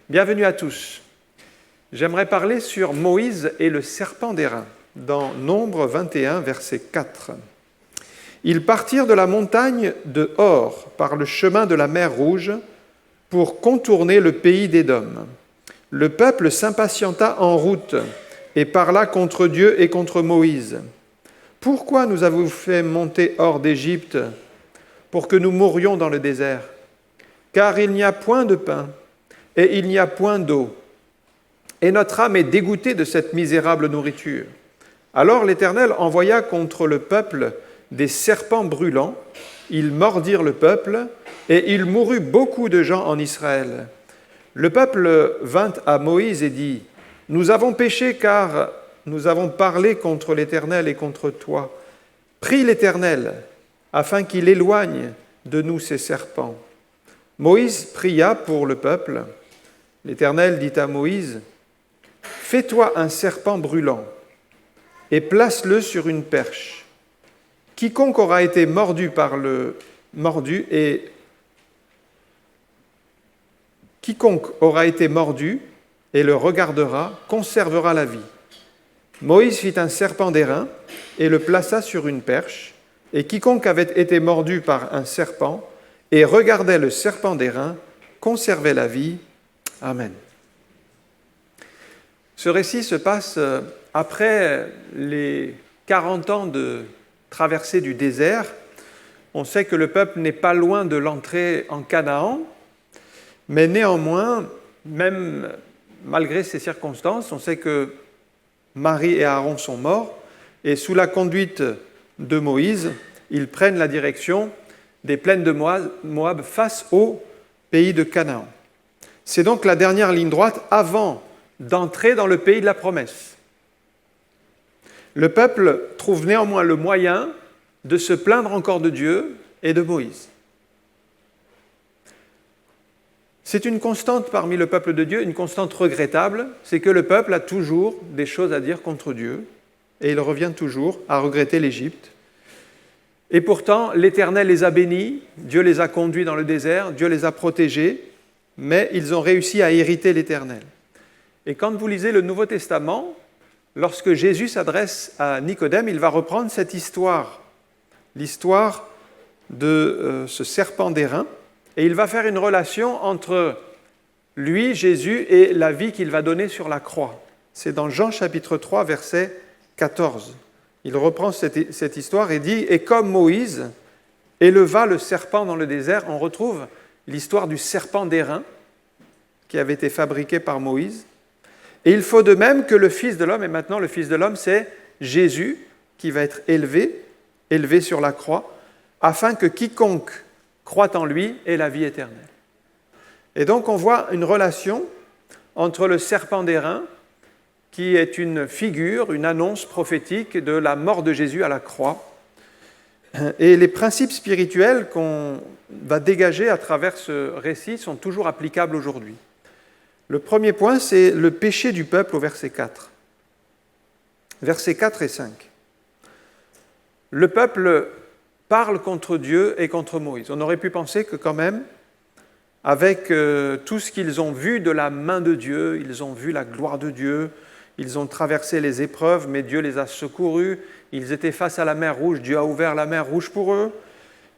Bienvenue à tous. J'aimerais parler sur Moïse et le serpent d'airain, dans Nombre 21, verset 4. Ils partirent de la montagne de Hor par le chemin de la mer Rouge pour contourner le pays d'Édom. Le peuple s'impatienta en route et parla contre Dieu et contre Moïse. « Pourquoi nous avez-vous fait monter hors d'Égypte pour que nous mourions dans le désert ? Car il n'y a point de pain et il n'y a point d'eau. Et notre âme est dégoûtée de cette misérable nourriture. » Alors l'Éternel envoya contre le peuple des serpents brûlants. Ils mordirent le peuple et il mourut beaucoup de gens en Israël. Le peuple vint à Moïse et dit : « Nous avons péché car nous avons parlé contre l'Éternel et contre toi. Prie l'Éternel afin qu'il éloigne de nous ces serpents. » Moïse pria pour le peuple. L'Éternel dit à Moïse : « Fais-toi un serpent brûlant et place-le sur une perche. Quiconque aura été mordu et le regardera conservera la vie. » Moïse fit un serpent d'airain et le plaça sur une perche, et quiconque avait été mordu par un serpent et regardait le serpent d'airain conservait la vie. Amen. Ce récit se passe après les 40 ans de traversée du désert. On sait que le peuple n'est pas loin de l'entrée en Canaan, mais néanmoins, même malgré ces circonstances, on sait que Marie et Aaron sont morts, et sous la conduite de Moïse, ils prennent la direction des plaines de Moab face au pays de Canaan. C'est donc la dernière ligne droite avant d'entrer dans le pays de la promesse. Le peuple trouve néanmoins le moyen de se plaindre encore de Dieu et de Moïse. C'est une constante parmi le peuple de Dieu, une constante regrettable, c'est que le peuple a toujours des choses à dire contre Dieu et il revient toujours à regretter l'Égypte. Et pourtant, l'Éternel les a bénis, Dieu les a conduits dans le désert, Dieu les a protégés, mais ils ont réussi à hériter l'Éternel. Et quand vous lisez le Nouveau Testament, lorsque Jésus s'adresse à Nicodème, il va reprendre cette histoire, l'histoire de ce serpent d'airain, et il va faire une relation entre lui, Jésus, et la vie qu'il va donner sur la croix. C'est dans Jean chapitre 3, verset 14. Il reprend cette histoire et dit « Et comme Moïse éleva le serpent dans le désert », on retrouve l'histoire du serpent d'airain qui avait été fabriqué par Moïse. Et il faut de même que le Fils de l'homme, et maintenant le Fils de l'homme, c'est Jésus qui va être élevé sur la croix, afin que quiconque croit en lui ait la vie éternelle. Et donc on voit une relation entre le serpent d'airain, qui est une figure, une annonce prophétique de la mort de Jésus à la croix, et les principes spirituels qu'on va dégager à travers ce récit sont toujours applicables aujourd'hui. Le premier point, c'est le péché du peuple au verset 4. Versets 4 et 5. Le peuple parle contre Dieu et contre Moïse. On aurait pu penser que quand même, avec tout ce qu'ils ont vu de la main de Dieu, ils ont vu la gloire de Dieu, ils ont traversé les épreuves, mais Dieu les a secourus, ils étaient face à la mer Rouge, Dieu a ouvert la mer Rouge pour eux,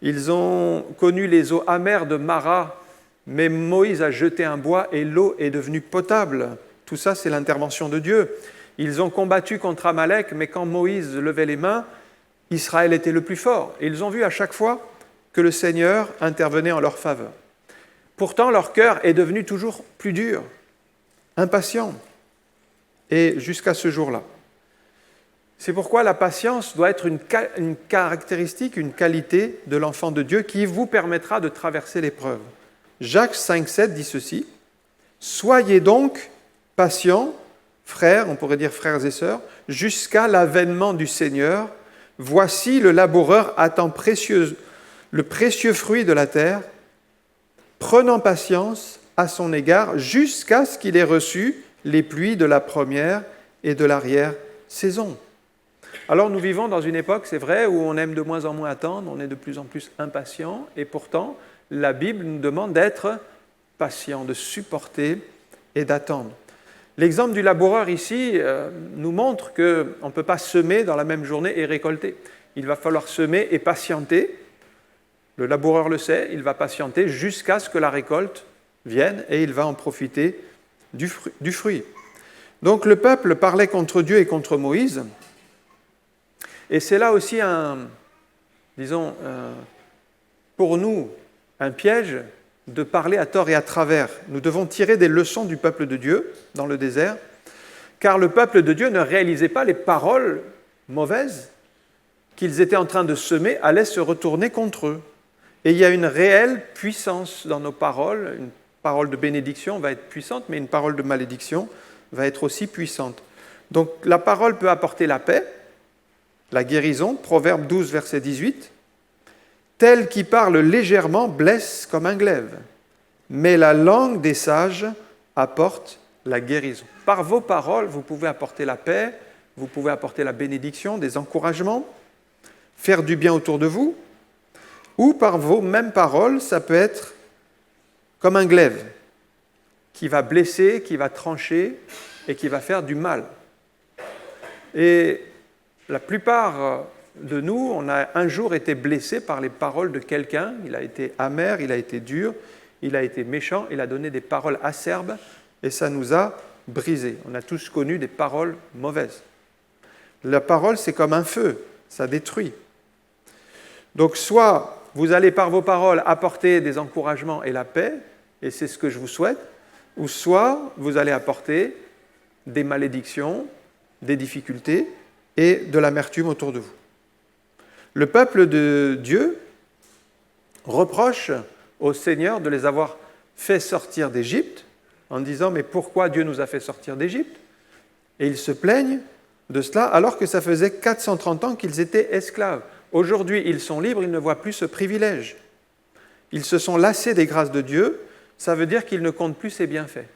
ils ont connu les eaux amères de Mara, mais Moïse a jeté un bois et l'eau est devenue potable. Tout ça, c'est l'intervention de Dieu. Ils ont combattu contre Amalek, mais quand Moïse levait les mains, Israël était le plus fort. Et ils ont vu à chaque fois que le Seigneur intervenait en leur faveur. Pourtant, leur cœur est devenu toujours plus dur, impatient, et jusqu'à ce jour-là. C'est pourquoi la patience doit être une caractéristique, une qualité de l'enfant de Dieu qui vous permettra de traverser l'épreuve. Jacques 5,7 dit ceci : « Soyez donc patients, frères, on pourrait dire frères et sœurs, jusqu'à l'avènement du Seigneur. Voici le laboureur attend le précieux fruit de la terre, prenant patience à son égard jusqu'à ce qu'il ait reçu les pluies de la première et de l'arrière-saison. » Alors nous vivons dans une époque, c'est vrai, où on aime de moins en moins attendre, on est de plus en plus impatient, et pourtant, la Bible nous demande d'être patient, de supporter et d'attendre. L'exemple du laboureur ici nous montre qu'on ne peut pas semer dans la même journée et récolter. Il va falloir semer et patienter. Le laboureur le sait, il va patienter jusqu'à ce que la récolte vienne et il va en profiter du fruit. Donc le peuple parlait contre Dieu et contre Moïse. Et c'est là aussi pour nous, un piège de parler à tort et à travers. Nous devons tirer des leçons du peuple de Dieu dans le désert, car le peuple de Dieu ne réalisait pas les paroles mauvaises qu'ils étaient en train de semer allaient se retourner contre eux. Et il y a une réelle puissance dans nos paroles. Une parole de bénédiction va être puissante, mais une parole de malédiction va être aussi puissante. Donc la parole peut apporter la paix, la guérison, Proverbe 12, verset 18. Tel qui parle légèrement blesse comme un glaive, mais la langue des sages apporte la guérison. Par vos paroles, vous pouvez apporter la paix, vous pouvez apporter la bénédiction, des encouragements, faire du bien autour de vous, ou par vos mêmes paroles, ça peut être comme un glaive qui va blesser, qui va trancher et qui va faire du mal. Et la plupart de nous, on a un jour été blessés par les paroles de quelqu'un. Il a été amer, il a été dur, il a été méchant, il a donné des paroles acerbes et ça nous a brisés. On a tous connu des paroles mauvaises. La parole, c'est comme un feu, ça détruit. Donc soit vous allez par vos paroles apporter des encouragements et la paix, et c'est ce que je vous souhaite, ou soit vous allez apporter des malédictions, des difficultés et de l'amertume autour de vous. Le peuple de Dieu reproche au Seigneur de les avoir fait sortir d'Égypte en disant « Mais pourquoi Dieu nous a fait sortir d'Égypte ?» Et ils se plaignent de cela alors que ça faisait 430 ans qu'ils étaient esclaves. Aujourd'hui, ils sont libres, ils ne voient plus ce privilège. Ils se sont lassés des grâces de Dieu, ça veut dire qu'ils ne comptent plus ses bienfaits.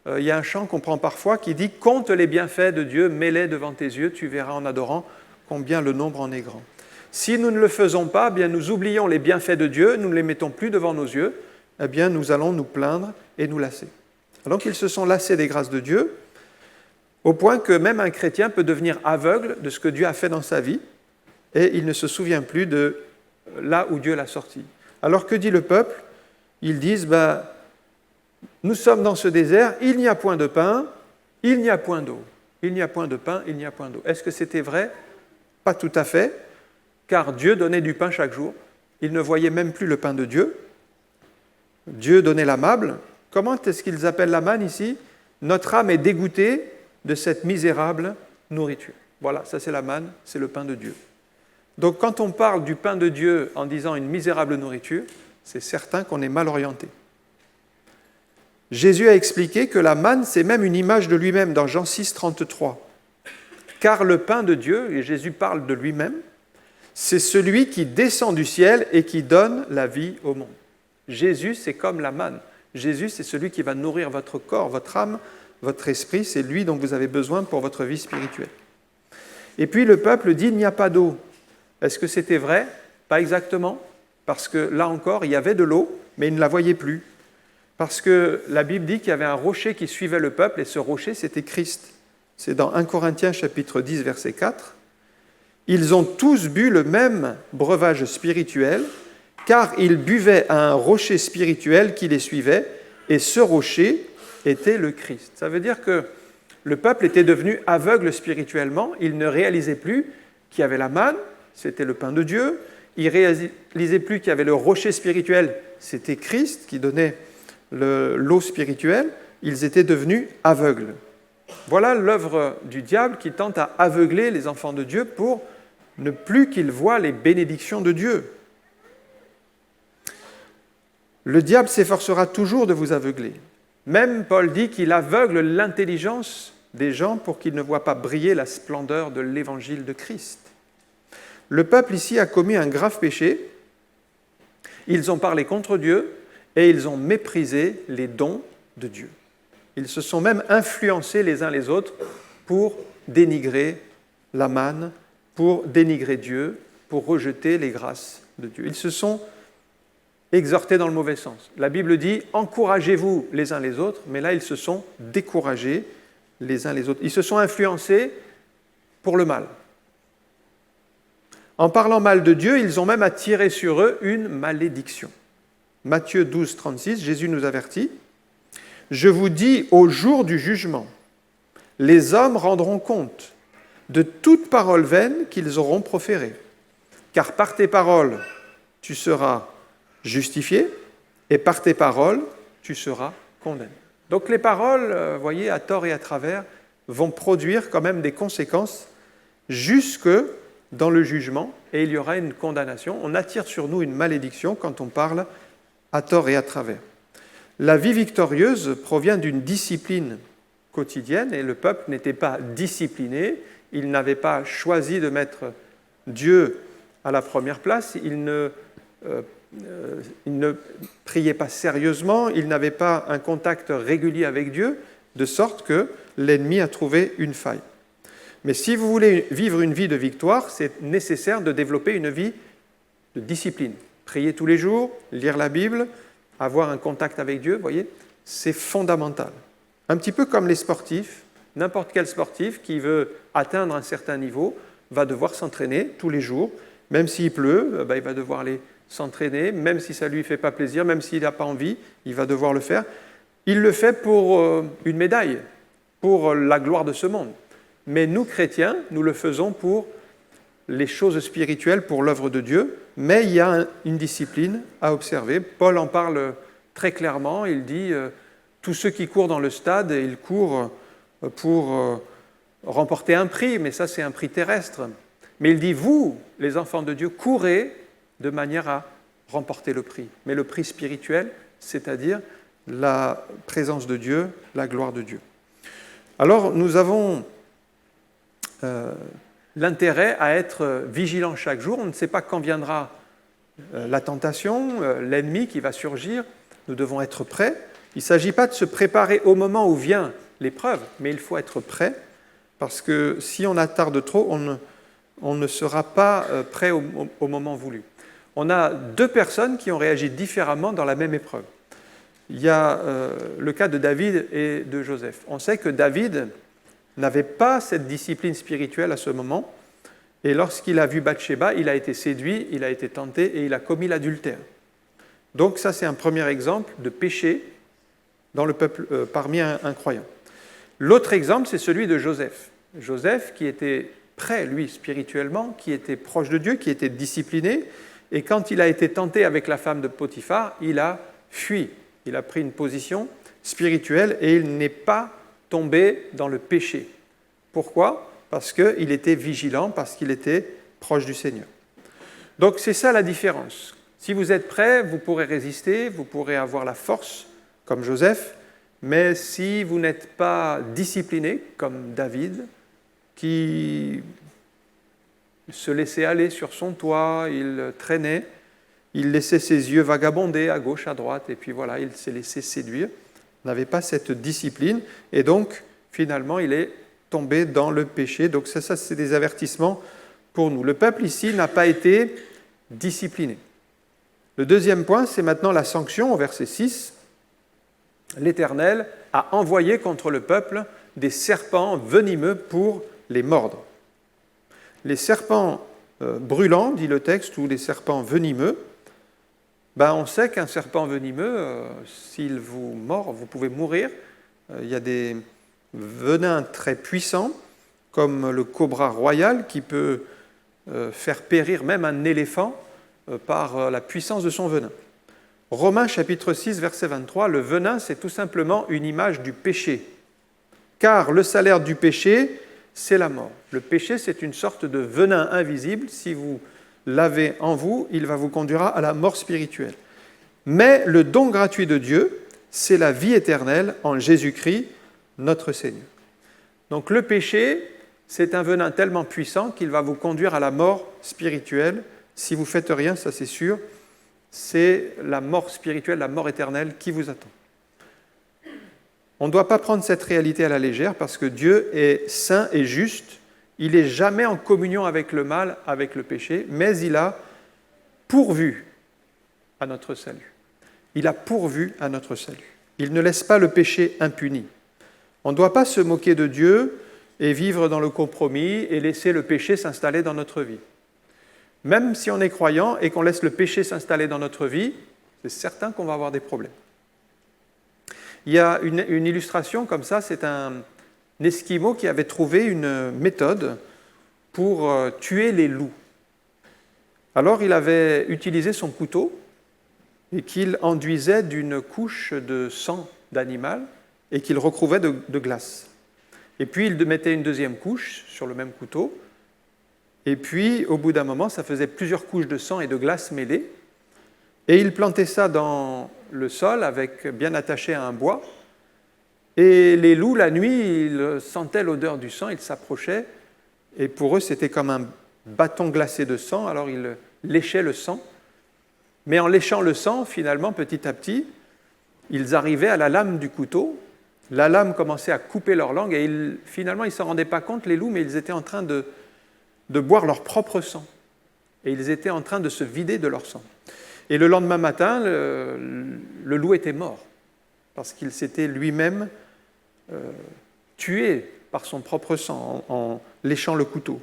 Il y a un chant qu'on prend parfois qui dit « Compte les bienfaits de Dieu, mets-les devant tes yeux, tu verras en adorant combien le nombre en est grand. » Si nous ne le faisons pas, eh bien nous oublions les bienfaits de Dieu, nous ne les mettons plus devant nos yeux, eh bien nous allons nous plaindre et nous lasser. Donc ils se sont lassés des grâces de Dieu, au point que même un chrétien peut devenir aveugle de ce que Dieu a fait dans sa vie, et il ne se souvient plus de là où Dieu l'a sorti. Alors que dit le peuple ? Ils disent, nous sommes dans ce désert, il n'y a point de pain, il n'y a point d'eau. Il n'y a point de pain, il n'y a point d'eau. Est-ce que c'était vrai ? Pas tout à fait, car Dieu donnait du pain chaque jour. Ils ne voyaient même plus le pain de Dieu. Dieu donnait la mable. Comment est-ce qu'ils appellent la manne ici ? Notre âme est dégoûtée de cette misérable nourriture. Voilà, ça c'est la manne, c'est le pain de Dieu. Donc quand on parle du pain de Dieu en disant une misérable nourriture, c'est certain qu'on est mal orienté. Jésus a expliqué que la manne, c'est même une image de lui-même dans Jean 6, 33. Car le pain de Dieu, et Jésus parle de lui-même, c'est celui qui descend du ciel et qui donne la vie au monde. Jésus, c'est comme la manne. Jésus, c'est celui qui va nourrir votre corps, votre âme, votre esprit. C'est lui dont vous avez besoin pour votre vie spirituelle. Et puis le peuple dit, il n'y a pas d'eau. Est-ce que c'était vrai ? Pas exactement, parce que là encore, il y avait de l'eau, mais ils ne la voyaient plus. Parce que la Bible dit qu'il y avait un rocher qui suivait le peuple, et ce rocher, c'était Christ. C'est dans 1 Corinthiens chapitre 10, verset 4. Ils ont tous bu le même breuvage spirituel, car ils buvaient à un rocher spirituel qui les suivait, et ce rocher était le Christ. Ça veut dire que le peuple était devenu aveugle spirituellement, il ne réalisait plus qu'il y avait la manne, c'était le pain de Dieu, il ne réalisait plus qu'il y avait le rocher spirituel, c'était Christ qui donnait l'eau spirituelle, ils étaient devenus aveugles. Voilà l'œuvre du diable qui tente à aveugler les enfants de Dieu pour ne plus qu'ils voient les bénédictions de Dieu. Le diable s'efforcera toujours de vous aveugler. Même Paul dit qu'il aveugle l'intelligence des gens pour qu'ils ne voient pas briller la splendeur de l'évangile de Christ. Le peuple ici a commis un grave péché. Ils ont parlé contre Dieu et ils ont méprisé les dons de Dieu. Ils se sont même influencés les uns les autres pour dénigrer la manne, pour dénigrer Dieu, pour rejeter les grâces de Dieu. Ils se sont exhortés dans le mauvais sens. La Bible dit « encouragez-vous les uns les autres », mais là, ils se sont découragés les uns les autres. Ils se sont influencés pour le mal. En parlant mal de Dieu, ils ont même attiré sur eux une malédiction. Matthieu 12, 36, Jésus nous avertit « Je vous dis, au jour du jugement, les hommes rendront compte de toute parole vaine qu'ils auront proférée. Car par tes paroles, tu seras justifié, et par tes paroles, tu seras condamné. » Donc les paroles, vous voyez, à tort et à travers, vont produire quand même des conséquences jusque dans le jugement, et il y aura une condamnation. On attire sur nous une malédiction quand on parle à tort et à travers. La vie victorieuse provient d'une discipline quotidienne, et le peuple n'était pas discipliné, il n'avait pas choisi de mettre Dieu à la première place, il ne priait pas sérieusement, il n'avait pas un contact régulier avec Dieu, de sorte que l'ennemi a trouvé une faille. Mais si vous voulez vivre une vie de victoire, c'est nécessaire de développer une vie de discipline. Prier tous les jours, lire la Bible, avoir un contact avec Dieu, vous voyez, c'est fondamental. Un petit peu comme les sportifs, n'importe quel sportif qui veut atteindre un certain niveau va devoir s'entraîner tous les jours. Même s'il pleut, il va devoir aller s'entraîner, même si ça ne lui fait pas plaisir, même s'il n'a pas envie, il va devoir le faire. Il le fait pour une médaille, pour la gloire de ce monde. Mais nous, chrétiens, nous le faisons pour les choses spirituelles, pour l'œuvre de Dieu, mais il y a une discipline à observer. Paul en parle très clairement, il dit tous ceux qui courent dans le stade, ils courent pour remporter un prix, mais ça c'est un prix terrestre. Mais il dit, vous, les enfants de Dieu, courez de manière à remporter le prix. Mais le prix spirituel, c'est-à-dire la présence de Dieu, la gloire de Dieu. Alors nous avons l'intérêt à être vigilants chaque jour. On ne sait pas quand viendra la tentation, l'ennemi qui va surgir. Nous devons être prêts. Il ne s'agit pas de se préparer au moment où vient l'épreuve, mais il faut être prêt, parce que si on attarde trop, on ne sera pas prêt au moment voulu. On a deux personnes qui ont réagi différemment dans la même épreuve. Il y a le cas de David et de Joseph. On sait que David n'avait pas cette discipline spirituelle à ce moment, et lorsqu'il a vu Bathsheba, il a été séduit, il a été tenté et il a commis l'adultère. Donc ça, c'est un premier exemple de péché dans le peuple, parmi un croyant. L'autre exemple, c'est celui de Joseph. Joseph qui était prêt, lui, spirituellement, qui était proche de Dieu, qui était discipliné, et quand il a été tenté avec la femme de Potiphar, il a fui. Il a pris une position spirituelle et il n'est pas tombé dans le péché. Pourquoi ? Parce qu'il était vigilant, parce qu'il était proche du Seigneur. Donc c'est ça la différence. Si vous êtes prêt, vous pourrez résister, vous pourrez avoir la force, comme Joseph, mais si vous n'êtes pas discipliné, comme David, qui se laissait aller sur son toit, il traînait, il laissait ses yeux vagabonder à gauche, à droite, et puis voilà, il s'est laissé séduire, n'avait pas cette discipline, et donc, finalement, il est tombé dans le péché. Donc ça c'est des avertissements pour nous. Le peuple ici n'a pas été discipliné. Le deuxième point, c'est maintenant la sanction, au verset 6. L'Éternel a envoyé contre le peuple des serpents venimeux pour les mordre. Les serpents brûlants, dit le texte, ou les serpents venimeux, on sait qu'un serpent venimeux, s'il vous mord, vous pouvez mourir. Il y a des venins très puissants, comme le cobra royal, qui peut faire périr même un éléphant par la puissance de son venin. Romains chapitre 6, verset 23, le venin, c'est tout simplement une image du péché. Car le salaire du péché, c'est la mort. Le péché, c'est une sorte de venin invisible. Si vous l'avez en vous, il va vous conduire à la mort spirituelle. Mais le don gratuit de Dieu, c'est la vie éternelle en Jésus-Christ, notre Seigneur. Donc le péché, c'est un venin tellement puissant qu'il va vous conduire à la mort spirituelle. Si vous ne faites rien, ça c'est sûr, c'est la mort spirituelle, la mort éternelle qui vous attend. On ne doit pas prendre cette réalité à la légère parce que Dieu est saint et juste. Il n'est jamais en communion avec le mal, avec le péché, mais il a pourvu à notre salut. Il a pourvu à notre salut. Il ne laisse pas le péché impuni. On ne doit pas se moquer de Dieu et vivre dans le compromis et laisser le péché s'installer dans notre vie. Même si on est croyant et qu'on laisse le péché s'installer dans notre vie, c'est certain qu'on va avoir des problèmes. Il y a une illustration comme ça, c'est un Esquimau qui avait trouvé une méthode pour tuer les loups. Alors il avait utilisé son couteau et qu'il enduisait d'une couche de sang d'animal et qu'il recouvrait de glace. Et puis il mettait une deuxième couche sur le même couteau. Et puis, au bout d'un moment, ça faisait plusieurs couches de sang et de glace mêlées. Et il plantait ça dans le sol, bien attaché à un bois. Et les loups, la nuit, ils sentaient l'odeur du sang, ils s'approchaient. Et pour eux, c'était comme un bâton glacé de sang. Alors, ils léchaient le sang. Mais en léchant le sang, finalement, petit à petit, ils arrivaient à la lame du couteau. La lame commençait à couper leur langue. Et finalement, ils ne s'en rendaient pas compte, les loups, mais ils étaient en train de boire leur propre sang. Et ils étaient en train de se vider de leur sang. Et le lendemain matin, le loup était mort, parce qu'il s'était lui-même tué par son propre sang en léchant le couteau.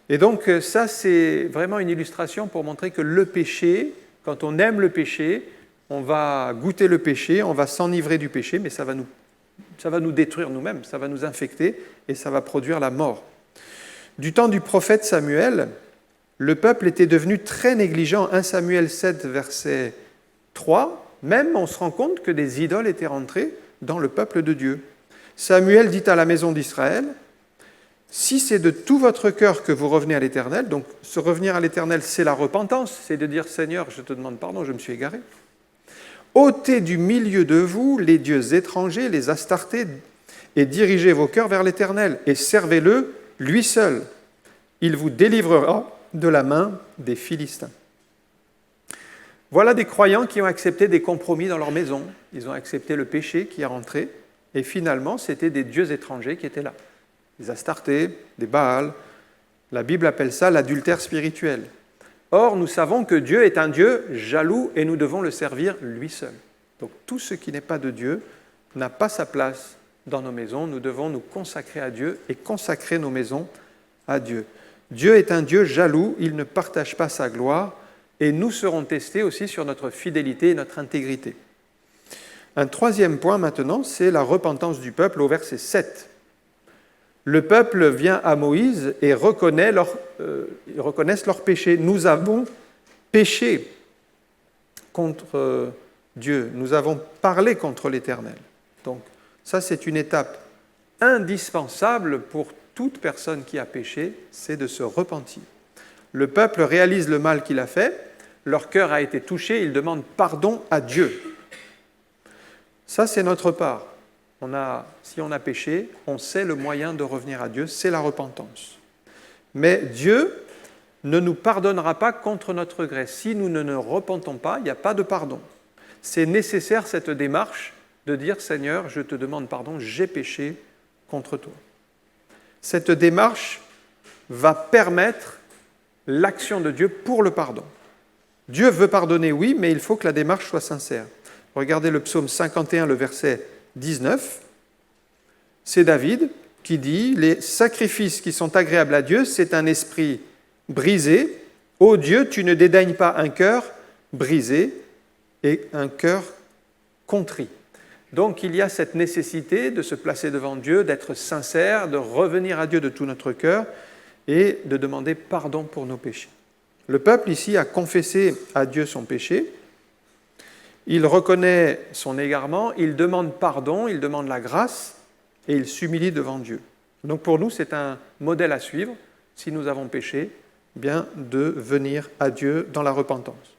Et donc ça, c'est vraiment une illustration pour montrer que le péché, quand on aime le péché, on va goûter le péché, on va s'enivrer du péché, mais ça va nous détruire nous-mêmes, ça va nous infecter et ça va produire la mort. Du temps du prophète Samuel, le peuple était devenu très négligent. 1 Samuel 7, verset 3, même on se rend compte que des idoles étaient rentrées dans le peuple de Dieu. Samuel dit à la maison d'Israël, « Si c'est de tout votre cœur que vous revenez à l'Éternel, donc se revenir à l'Éternel, c'est la repentance, c'est de dire, Seigneur, je te demande pardon, je me suis égaré. Ôtez du milieu de vous les dieux étrangers, les Astartés, et dirigez vos cœurs vers l'Éternel, et servez-le, lui seul. Il vous délivrera de la main des Philistins. » Voilà des croyants qui ont accepté des compromis dans leur maison. Ils ont accepté le péché qui est rentré, et finalement, c'était des dieux étrangers qui étaient là. Des Astartés, des Baals. La Bible appelle ça l'adultère spirituel. Or, nous savons que Dieu est un Dieu jaloux et nous devons le servir lui seul. Donc, tout ce qui n'est pas de Dieu n'a pas sa place dans nos maisons. Nous devons nous consacrer à Dieu et consacrer nos maisons à Dieu. Dieu est un Dieu jaloux, il ne partage pas sa gloire et nous serons testés aussi sur notre fidélité et notre intégrité. Un troisième point maintenant, c'est la repentance du peuple au verset 7. Le peuple vient à Moïse et ils reconnaissent leur péché. Nous avons péché contre Dieu, nous avons parlé contre l'Éternel. Donc ça, c'est une étape indispensable pour toute personne qui a péché, c'est de se repentir. Le peuple réalise le mal qu'il a fait, leur cœur a été touché, ils demandent pardon à Dieu. Ça, c'est notre part. Si on a péché, on sait le moyen de revenir à Dieu, c'est la repentance. Mais Dieu ne nous pardonnera pas contre notre gré. Si nous ne nous repentons pas, il n'y a pas de pardon. C'est nécessaire cette démarche de dire « Seigneur, je te demande pardon, j'ai péché contre toi ». Cette démarche va permettre l'action de Dieu pour le pardon. Dieu veut pardonner, oui, mais il faut que la démarche soit sincère. Regardez le psaume 51, le verset 19. C'est David qui dit « Les sacrifices qui sont agréables à Dieu, c'est un esprit brisé. Ô Dieu, tu ne dédaignes pas un cœur brisé et un cœur contrit. » Donc il y a cette nécessité de se placer devant Dieu, d'être sincère, de revenir à Dieu de tout notre cœur et de demander pardon pour nos péchés. Le peuple ici a confessé à Dieu son péché, il reconnaît son égarement, il demande pardon, il demande la grâce et il s'humilie devant Dieu. Donc pour nous, c'est un modèle à suivre, si nous avons péché, bien de venir à Dieu dans la repentance.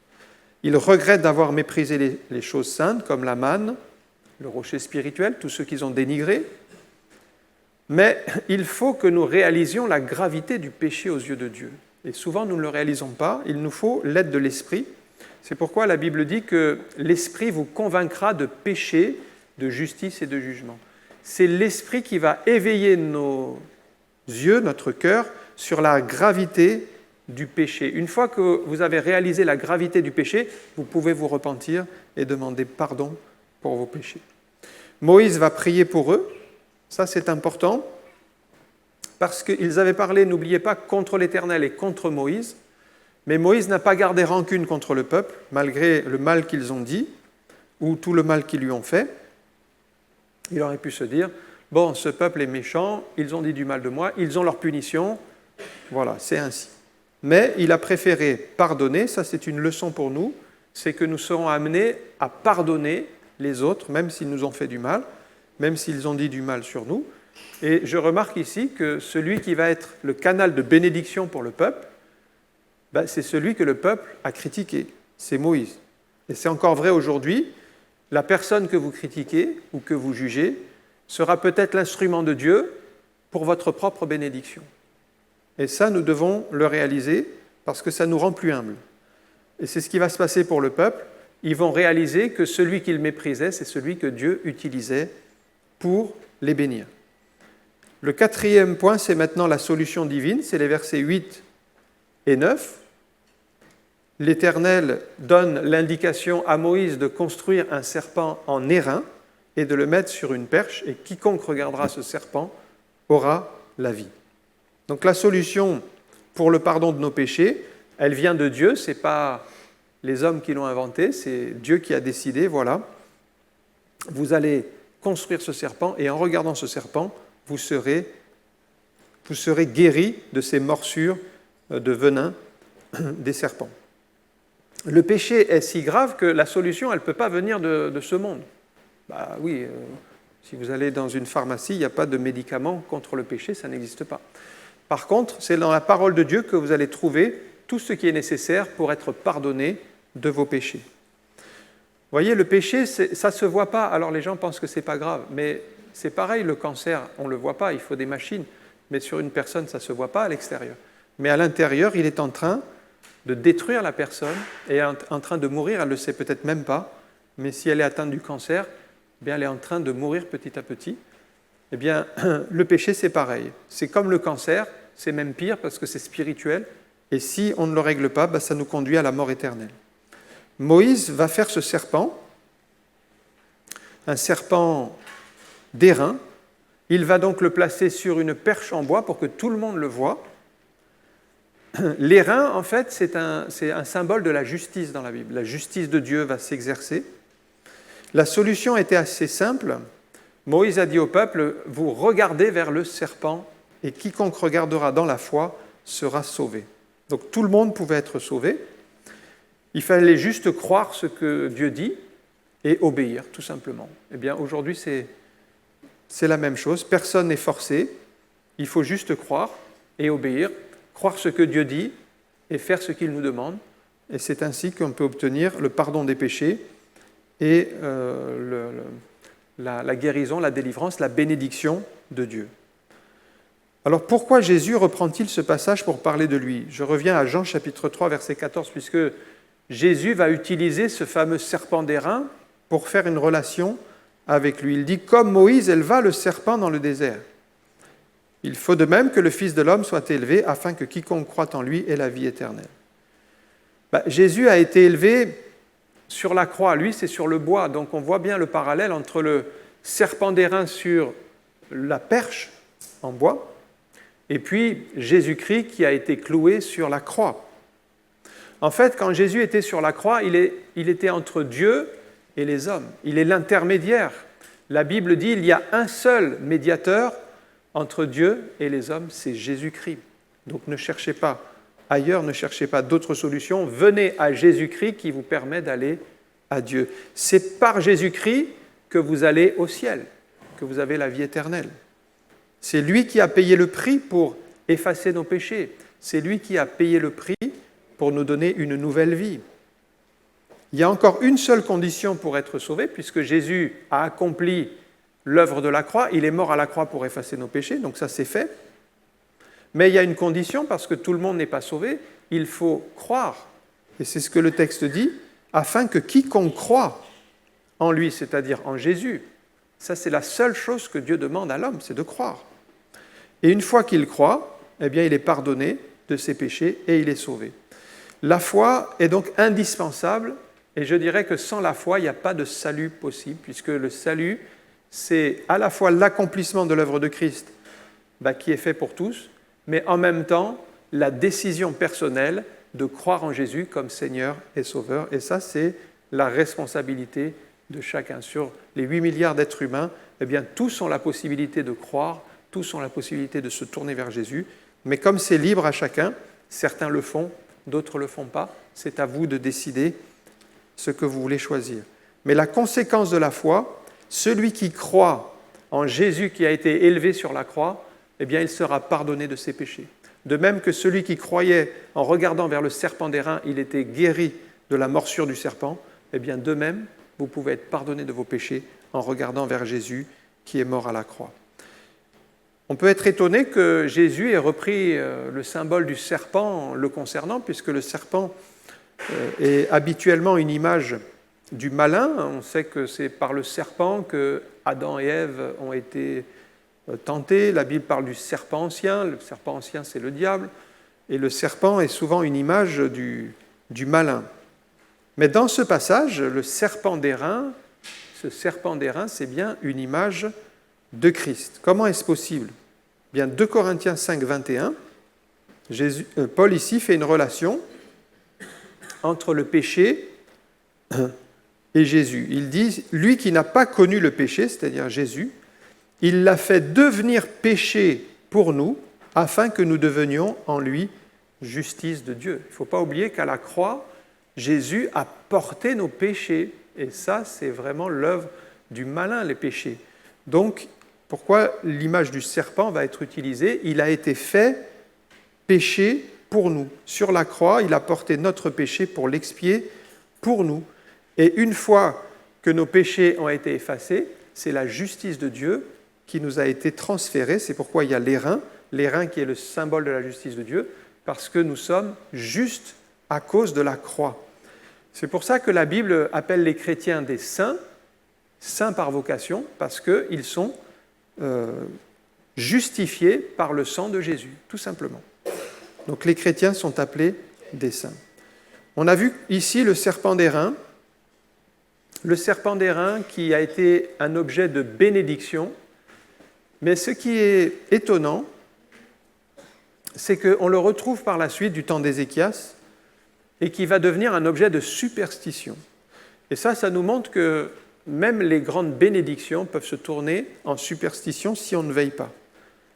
Il regrette d'avoir méprisé les choses saintes comme la manne, le rocher spirituel, tous ceux qu'ils ont dénigrés. Mais il faut que nous réalisions la gravité du péché aux yeux de Dieu. Et souvent, nous ne le réalisons pas. Il nous faut l'aide de l'Esprit. C'est pourquoi la Bible dit que l'Esprit vous convaincra de péché, de justice et de jugement. C'est l'Esprit qui va éveiller nos yeux, notre cœur, sur la gravité du péché. Une fois que vous avez réalisé la gravité du péché, vous pouvez vous repentir et demander pardon pour vos péchés. Moïse va prier pour eux, ça c'est important, parce qu'ils avaient parlé, n'oubliez pas, contre l'Éternel et contre Moïse, mais Moïse n'a pas gardé rancune contre le peuple, malgré le mal qu'ils ont dit, ou tout le mal qu'ils lui ont fait. Il aurait pu se dire, bon, ce peuple est méchant, ils ont dit du mal de moi, ils ont leur punition, voilà, c'est ainsi. Mais il a préféré pardonner, ça c'est une leçon pour nous, c'est que nous serons amenés à pardonner les autres, même s'ils nous ont fait du mal, même s'ils ont dit du mal sur nous. Et je remarque ici que celui qui va être le canal de bénédiction pour le peuple, c'est celui que le peuple a critiqué, c'est Moïse. Et c'est encore vrai aujourd'hui, la personne que vous critiquez ou que vous jugez sera peut-être l'instrument de Dieu pour votre propre bénédiction. Et ça, nous devons le réaliser parce que ça nous rend plus humbles. Et c'est ce qui va se passer pour le peuple. Ils vont réaliser que celui qu'ils méprisaient, c'est celui que Dieu utilisait pour les bénir. Le quatrième point, c'est maintenant la solution divine, c'est les versets 8 et 9. L'Éternel donne l'indication à Moïse de construire un serpent en airain et de le mettre sur une perche, et quiconque regardera ce serpent aura la vie. Donc la solution pour le pardon de nos péchés, elle vient de Dieu, ce n'est pas les hommes qui l'ont inventé, c'est Dieu qui a décidé, voilà. Vous allez construire ce serpent, et en regardant ce serpent, vous serez guéris de ces morsures de venin des serpents. Le péché est si grave que la solution, elle ne peut pas venir de ce monde. Oui, si vous allez dans une pharmacie, il n'y a pas de médicament contre le péché, ça n'existe pas. Par contre, c'est dans la parole de Dieu que vous allez trouver tout ce qui est nécessaire pour être pardonné de vos péchés. Vous voyez, le péché, ça ne se voit pas, alors les gens pensent que ce n'est pas grave, mais c'est pareil, le cancer, on ne le voit pas, il faut des machines, mais sur une personne, ça ne se voit pas à l'extérieur. Mais à l'intérieur, il est en train de détruire la personne et en train de mourir, elle ne le sait peut-être même pas, mais si elle est atteinte du cancer, eh bien, elle est en train de mourir petit à petit. Eh bien, le péché, c'est pareil. C'est comme le cancer, c'est même pire parce que c'est spirituel, et si on ne le règle pas, ça nous conduit à la mort éternelle. Moïse va faire ce serpent, un serpent d'airain. Il va donc le placer sur une perche en bois pour que tout le monde le voie. L'airain, en fait, c'est un symbole de la justice dans la Bible. La justice de Dieu va s'exercer. La solution était assez simple. Moïse a dit au peuple, vous regardez vers le serpent, et quiconque regardera dans la foi sera sauvé. Donc tout le monde pouvait être sauvé. Il fallait juste croire ce que Dieu dit et obéir, tout simplement. Eh bien, aujourd'hui, c'est la même chose. Personne n'est forcé. Il faut juste croire et obéir. Croire ce que Dieu dit et faire ce qu'il nous demande. Et c'est ainsi qu'on peut obtenir le pardon des péchés et la guérison, la délivrance, la bénédiction de Dieu. Alors pourquoi Jésus reprend-il ce passage pour parler de lui ? Je reviens à Jean chapitre 3, verset 14, puisque Jésus va utiliser ce fameux serpent d'airain pour faire une relation avec lui. Il dit « Comme Moïse éleva le serpent dans le désert, il faut de même que le Fils de l'homme soit élevé afin que quiconque croit en lui ait la vie éternelle. » Jésus a été élevé sur la croix, lui c'est sur le bois, donc on voit bien le parallèle entre le serpent d'airain sur la perche en bois et puis Jésus-Christ qui a été cloué sur la croix. En fait, quand Jésus était sur la croix, il était entre Dieu et les hommes. Il est l'intermédiaire. La Bible dit qu'il y a un seul médiateur entre Dieu et les hommes, c'est Jésus-Christ. Donc ne cherchez pas ailleurs, ne cherchez pas d'autres solutions. Venez à Jésus-Christ qui vous permet d'aller à Dieu. C'est par Jésus-Christ que vous allez au ciel, que vous avez la vie éternelle. C'est lui qui a payé le prix pour effacer nos péchés. C'est lui qui a payé le prix pour nous donner une nouvelle vie. Il y a encore une seule condition pour être sauvé, puisque Jésus a accompli l'œuvre de la croix, il est mort à la croix pour effacer nos péchés, donc ça c'est fait. Mais il y a une condition, parce que tout le monde n'est pas sauvé, il faut croire. Et c'est ce que le texte dit, afin que quiconque croit en lui, c'est-à-dire en Jésus, ça c'est la seule chose que Dieu demande à l'homme, c'est de croire. Et une fois qu'il croit, eh bien il est pardonné de ses péchés et il est sauvé. La foi est donc indispensable et je dirais que sans la foi, il n'y a pas de salut possible puisque le salut, c'est à la fois l'accomplissement de l'œuvre de Christ qui est fait pour tous, mais en même temps la décision personnelle de croire en Jésus comme Seigneur et Sauveur. Et ça, c'est la responsabilité de chacun. Sur les 8 milliards d'êtres humains, eh bien, tous ont la possibilité de croire, tous ont la possibilité de se tourner vers Jésus, mais comme c'est libre à chacun, certains le font, d'autres ne le font pas, c'est à vous de décider ce que vous voulez choisir. Mais la conséquence de la foi, celui qui croit en Jésus qui a été élevé sur la croix, eh bien, il sera pardonné de ses péchés. De même que celui qui croyait en regardant vers le serpent d'airain, il était guéri de la morsure du serpent, eh bien, de même, vous pouvez être pardonné de vos péchés en regardant vers Jésus qui est mort à la croix. On peut être étonné que Jésus ait repris le symbole du serpent le concernant, puisque le serpent est habituellement une image du malin. On sait que c'est par le serpent que Adam et Ève ont été tentés. La Bible parle du serpent ancien. Le serpent ancien, c'est le diable. Et le serpent est souvent une image du malin. Mais dans ce passage, le serpent d'airain, c'est bien une image de Christ. Comment est-ce possible ? Bien, 2 Corinthiens 5, 21, Paul ici fait une relation entre le péché et Jésus. Il dit, lui qui n'a pas connu le péché, c'est-à-dire Jésus, il l'a fait devenir péché pour nous, afin que nous devenions en lui justice de Dieu. Il ne faut pas oublier qu'à la croix, Jésus a porté nos péchés. Et ça, c'est vraiment l'œuvre du malin, les péchés. Donc, pourquoi l'image du serpent va être utilisée ? Il a été fait péché pour nous. Sur la croix, il a porté notre péché pour l'expier pour nous. Et une fois que nos péchés ont été effacés, c'est la justice de Dieu qui nous a été transférée. C'est pourquoi il y a l'airain qui est le symbole de la justice de Dieu, parce que nous sommes justes à cause de la croix. C'est pour ça que la Bible appelle les chrétiens des saints, saints par vocation, parce qu'ils sont justifiés par le sang de Jésus, tout simplement. Donc les chrétiens sont appelés des saints. On a vu ici le serpent d'airain qui a été un objet de bénédiction, mais ce qui est étonnant, c'est qu'on le retrouve par la suite du temps d'Ézéchias et qui va devenir un objet de superstition. Et ça nous montre que même les grandes bénédictions peuvent se tourner en superstition si on ne veille pas.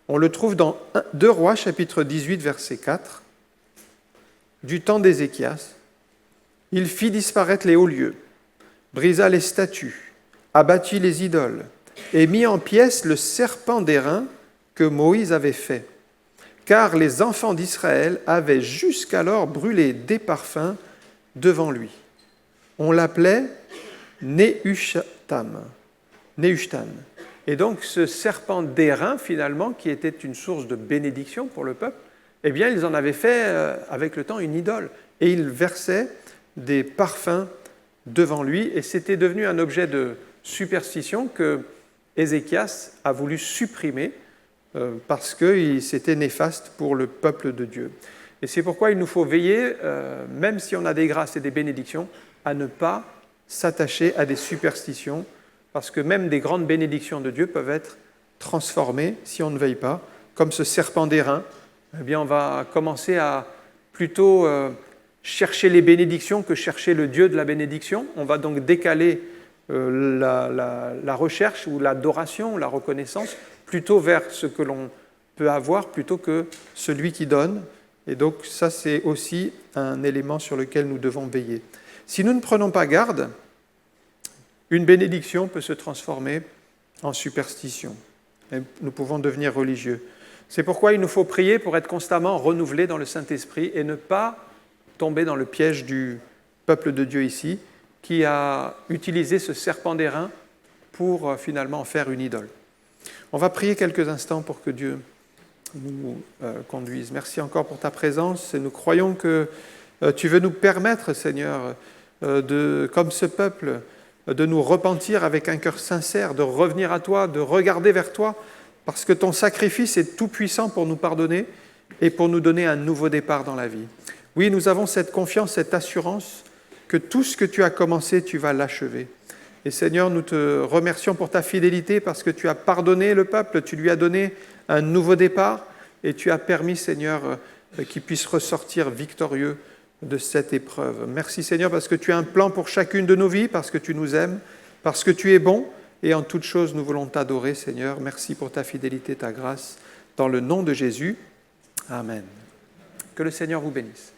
On le trouve dans 2 Rois, chapitre 18, verset 4. Du temps d'Ézéchias, il fit disparaître les hauts lieux, brisa les statues, abattit les idoles et mit en pièces le serpent d'airain que Moïse avait fait. Car les enfants d'Israël avaient jusqu'alors brûlé des parfums devant lui. On l'appelait Nehushtan. Et donc ce serpent d'airain, finalement, qui était une source de bénédiction pour le peuple, eh bien, ils en avaient fait avec le temps une idole. Et ils versaient des parfums devant lui, et c'était devenu un objet de superstition que Ézéchias a voulu supprimer parce que c'était néfaste pour le peuple de Dieu. Et c'est pourquoi il nous faut veiller, même si on a des grâces et des bénédictions, à ne pas s'attacher à des superstitions, parce que même des grandes bénédictions de Dieu peuvent être transformées si on ne veille pas, comme ce serpent d'airain. Eh bien, on va commencer à plutôt chercher les bénédictions que chercher le Dieu de la bénédiction. On va donc décaler la recherche ou l'adoration, la reconnaissance, plutôt vers ce que l'on peut avoir plutôt que celui qui donne. Et donc ça, c'est aussi un élément sur lequel nous devons veiller. Si nous ne prenons pas garde, une bénédiction peut se transformer en superstition. Et nous pouvons devenir religieux. C'est pourquoi il nous faut prier pour être constamment renouvelés dans le Saint-Esprit et ne pas tomber dans le piège du peuple de Dieu ici, qui a utilisé ce serpent d'airain pour finalement en faire une idole. On va prier quelques instants pour que Dieu nous conduise. Merci encore pour ta présence et nous croyons que tu veux nous permettre, Seigneur, comme ce peuple, de nous repentir avec un cœur sincère, de revenir à toi, de regarder vers toi, parce que ton sacrifice est tout puissant pour nous pardonner et pour nous donner un nouveau départ dans la vie. Oui, nous avons cette confiance, cette assurance que tout ce que tu as commencé, tu vas l'achever. Et Seigneur, nous te remercions pour ta fidélité parce que tu as pardonné le peuple, tu lui as donné un nouveau départ et tu as permis, Seigneur, qu'il puisse ressortir victorieux de cette épreuve. Merci Seigneur parce que tu as un plan pour chacune de nos vies, parce que tu nous aimes, parce que tu es bon et en toutes choses nous voulons t'adorer Seigneur. Merci pour ta fidélité, ta grâce. Dans le nom de Jésus, Amen. Que le Seigneur vous bénisse.